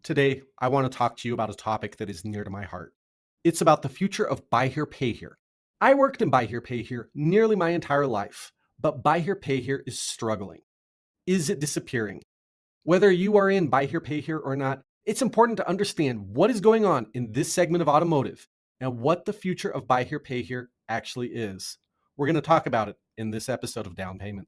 Today, I want to talk to you about a topic that is near to my heart. It's about the future of buy here, pay here. I worked in buy here, pay here nearly my entire life, but buy here, pay here is struggling. Is it disappearing? Whether you are in buy here, pay here or not, it's important to understand what is going on in this segment of automotive and what the future of buy here, pay here actually is. We're going to talk about it in this episode of Down Payment.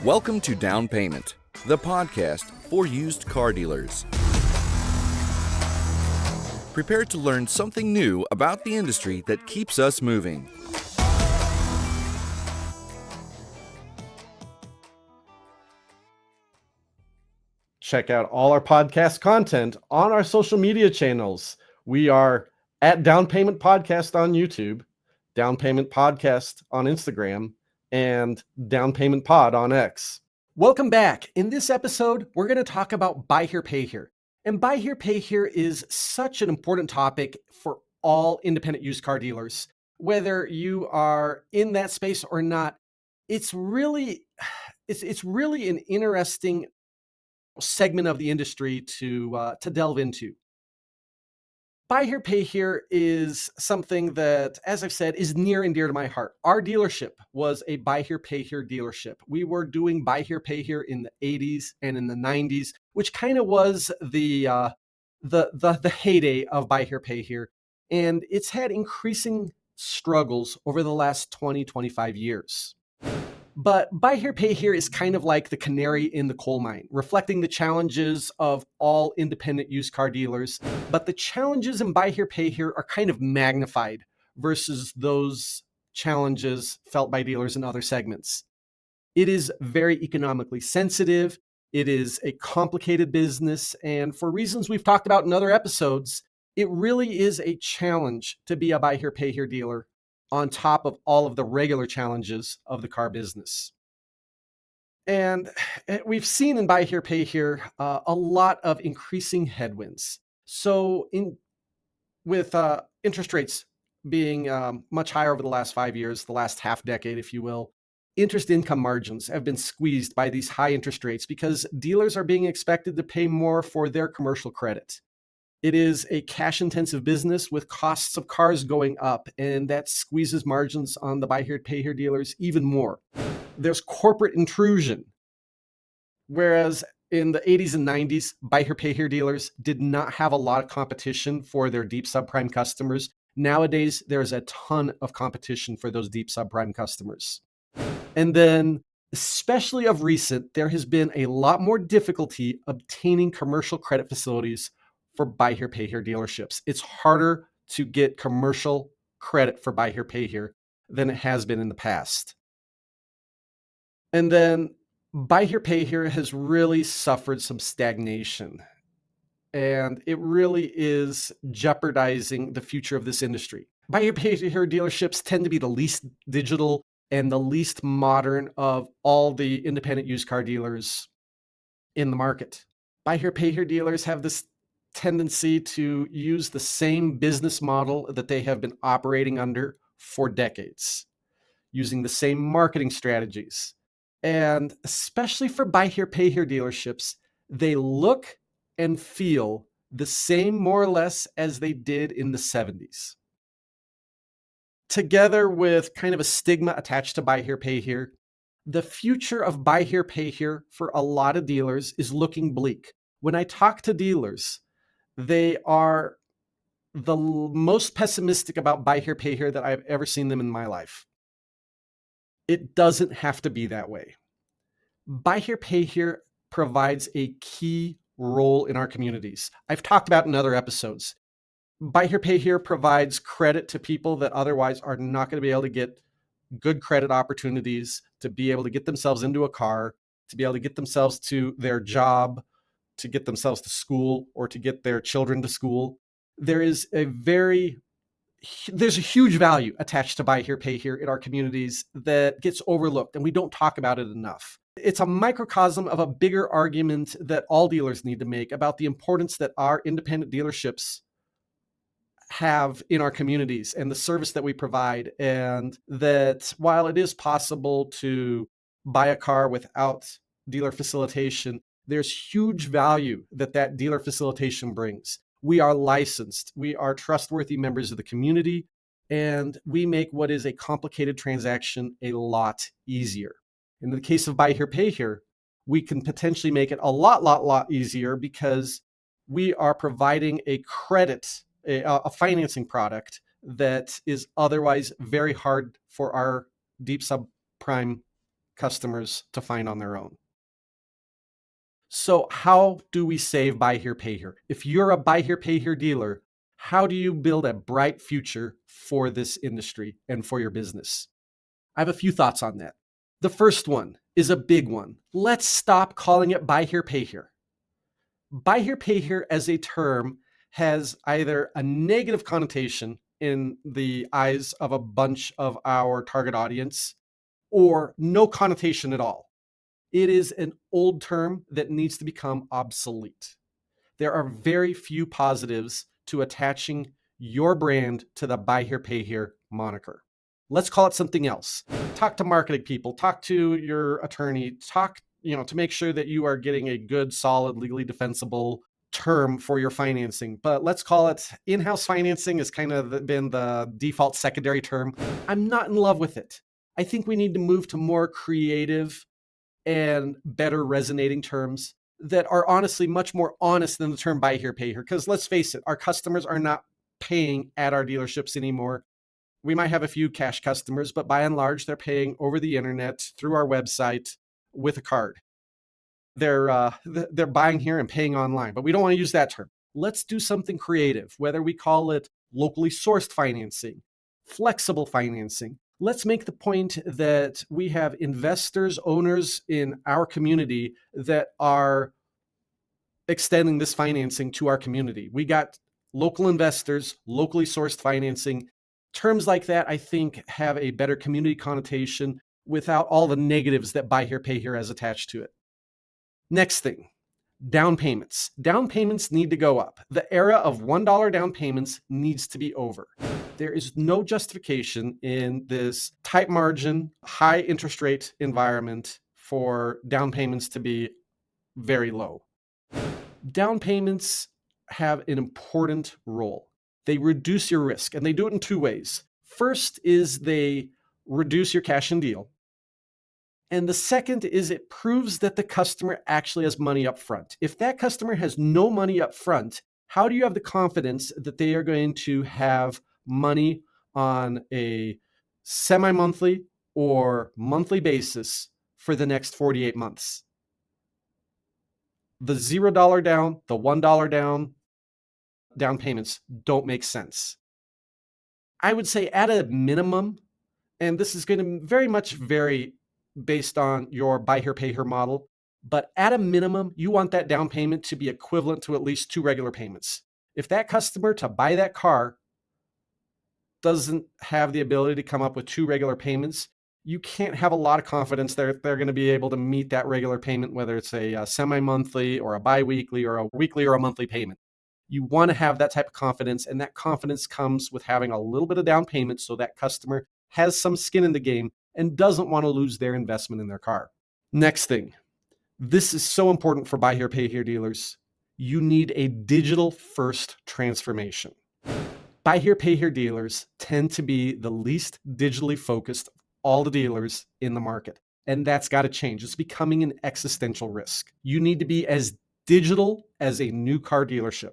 Welcome to Down Payment, the podcast for used car dealers. Prepare to learn something new about the industry that keeps us moving. Check out all our podcast content on our social media channels. We are at Down Payment Podcast on YouTube, Down Payment Podcast on Instagram, and Down Payment Pod on X. Welcome back. In this episode, we're going to talk about buy here, pay here. And buy here, pay here is such an important topic for all independent used car dealers. Whether you are in that space or not, it's really an interesting segment of the industry to delve into. Buy here, pay here is something that, as I've said, is near and dear to my heart. Our dealership was a buy here, pay here dealership. We were doing buy here, pay here in the 80s and in the 90s, which kind of was the heyday of buy here, pay here. And it's had increasing struggles over the last 20, 25 years. But buy here, pay here is kind of like the canary in the coal mine, reflecting the challenges of all independent used car dealers. But the challenges in buy here, pay here are kind of magnified versus those challenges felt by dealers in other segments. It is very economically sensitive. It is a complicated business. And for reasons we've talked about in other episodes, it really is a challenge to be a buy here, pay here dealer, on top of all of the regular challenges of the car business. And we've seen in buy here, pay here, a lot of increasing headwinds. So with interest rates being much higher over the last 5 years, the last half decade, if you will, interest income margins have been squeezed by these high interest rates because dealers are being expected to pay more for their commercial credit. It is a cash-intensive business with costs of cars going up, and that squeezes margins on the buy here, pay here dealers even more. There's corporate intrusion, whereas in the 80s and 90s, buy here, pay here dealers did not have a lot of competition for their deep subprime customers. Nowadays, there's a ton of competition for those deep subprime customers. And then, especially of recent, there has been a lot more difficulty obtaining commercial credit facilities for buy here, pay here dealerships. It's harder to get commercial credit for buy here, pay here than it has been in the past. And then buy here, pay here has really suffered some stagnation. And it really is jeopardizing the future of this industry. Buy here, pay here dealerships tend to be the least digital and the least modern of all the independent used car dealers in the market. Buy here, pay here dealers have this tendency to use the same business model that they have been operating under for decades, using the same marketing strategies. And especially for buy here, pay here dealerships, they look and feel the same more or less as they did in the 70s. Together with kind of a stigma attached to buy here, pay here, the future of buy here, pay here for a lot of dealers is looking bleak. When I talk to dealers, they are the most pessimistic about buy here, pay here that I've ever seen them in my life. It doesn't have to be that way. Buy here, pay here provides a key role in our communities. I've talked about in other episodes. Buy here, pay here provides credit to people that otherwise are not going to be able to get good credit opportunities, to be able to get themselves into a car, to be able to get themselves to their job, to get themselves to school, or to get their children to school. There's a huge value attached to buy here, pay here in our communities that gets overlooked, and we don't talk about it enough. It's a microcosm of a bigger argument that all dealers need to make about the importance that our independent dealerships have in our communities and the service that we provide. And that while it is possible to buy a car without dealer facilitation, there's huge value that that dealer facilitation brings. We are licensed, we are trustworthy members of the community, and we make what is a complicated transaction a lot easier. In the case of buy here, pay here, we can potentially make it a lot easier because we are providing a credit, a financing product that is otherwise very hard for our deep subprime customers to find on their own. So how do we save buy here, pay here? If you're a buy here, pay here dealer, how do you build a bright future for this industry and for your business? I have a few thoughts on that. The first one is a big one. Let's stop calling it buy here, pay here. Buy here, pay here as a term has either a negative connotation in the eyes of a bunch of our target audience or no connotation at all. It is an old term that needs to become obsolete. There are very few positives to attaching your brand to the buy here, pay here moniker. Let's call it something else. Talk to marketing people, talk to your attorney, talk, to make sure that you are getting a good, solid, legally defensible term for your financing. But let's call it in-house financing has kind of been the default secondary term. I'm not in love with it. I think we need to move to more creative and better resonating terms that are honestly much more honest than the term buy here, pay here. Because let's face it, our customers are not paying at our dealerships anymore. We might have a few cash customers, but by and large, they're paying over the internet through our website with a card. They're buying here and paying online, but we don't want to use that term. Let's do something creative, whether we call it locally sourced financing, flexible financing. Let's make the point that we have investors, owners in our community that are extending this financing to our community. We got local investors, locally sourced financing. Terms like that, I think, have a better community connotation without all the negatives that buy here, pay here has attached to it. Next thing, down payments. Down payments need to go up. The era of $1 down payments needs to be over. There is no justification in this tight margin, high interest rate environment for down payments to be very low. Down payments have an important role. They reduce your risk, and they do it in two ways. First is they reduce your cash and deal. And the second is it proves that the customer actually has money up front. If that customer has no money up front, how do you have the confidence that they are going to have money on a semi-monthly or monthly basis for the next 48 months? The $0 down, the $1 down payments don't make sense. I would say at a minimum, and this is going to very much vary based on your buy here, pay here model, but at a minimum, you want that down payment to be equivalent to at least 2 regular payments. If that customer to buy that car doesn't have the ability to come up with 2 regular payments, you can't have a lot of confidence they're going to be able to meet that regular payment, whether it's a semi-monthly or a bi-weekly or a weekly or a monthly payment. You want to have that type of confidence, and that confidence comes with having a little bit of down payment so that customer has some skin in the game and doesn't want to lose their investment in their car. Next thing, this is so important for buy here, pay here dealers. You need a digital first transformation. Buy here, pay here dealers tend to be the least digitally focused of all the dealers in the market. And that's got to change. It's becoming an existential risk. You need to be as digital as a new car dealership.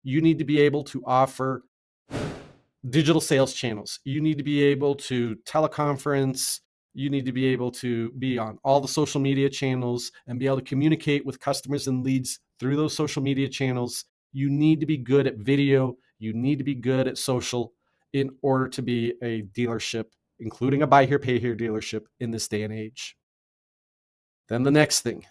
You need to be able to offer digital sales channels. You need to be able to teleconference. You need to be able to be on all the social media channels and be able to communicate with customers and leads through those social media channels. You need to be good at video. You need to be good at social in order to be a dealership, including a buy here, pay here dealership in this day and age. Then the next thing,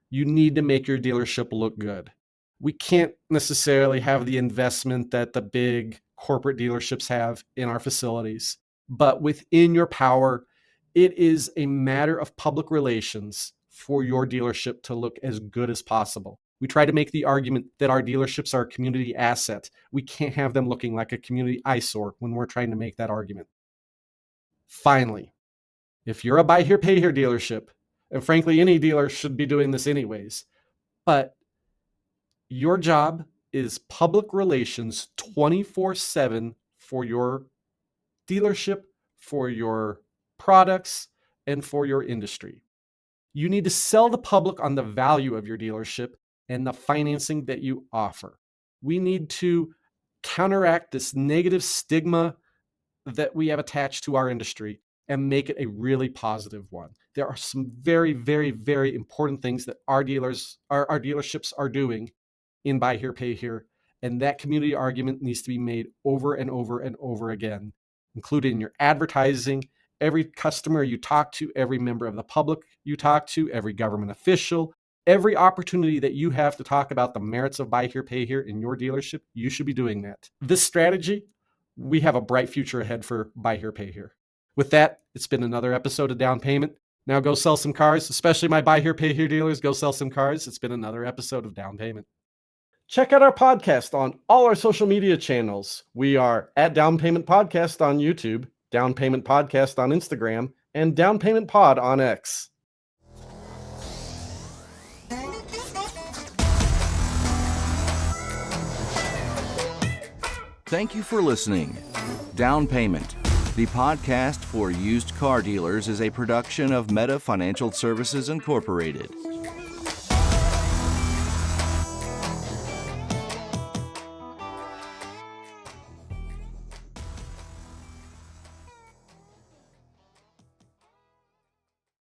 you need to make your dealership look good. We can't necessarily have the investment that the big corporate dealerships have in our facilities, but within your power, it is a matter of public relations for your dealership to look as good as possible. We try to make the argument that our dealerships are a community asset. We can't have them looking like a community eyesore when we're trying to make that argument. Finally, if you're a buy here, pay here dealership, And frankly, any dealer should be doing this anyways. But your job is public relations 24/7 for your dealership, for your products, and for your industry. You need to sell the public on the value of your dealership and the financing that you offer. We need to counteract this negative stigma that we have attached to our industry and make it a really positive one. There are some very, very, very important things that our dealerships are doing in Buy Here, Pay Here. And that community argument needs to be made over and over and over again, including your advertising, every customer you talk to, every member of the public you talk to, every government official, every opportunity that you have to talk about the merits of Buy Here, Pay Here in your dealership, you should be doing that. This strategy, we have a bright future ahead for Buy Here, Pay Here. With that, it's been another episode of Down Payment. Now go sell some cars, especially my Buy Here, Pay Here dealers. Go sell some cars. It's been another episode of Down Payment. Check out our podcast on all our social media channels. We are at Down Payment Podcast on YouTube, Down Payment Podcast on Instagram, and Down Payment Pod on X. Thank you for listening. Down Payment, the podcast for used car dealers, is a production of Meta Financial Services Incorporated.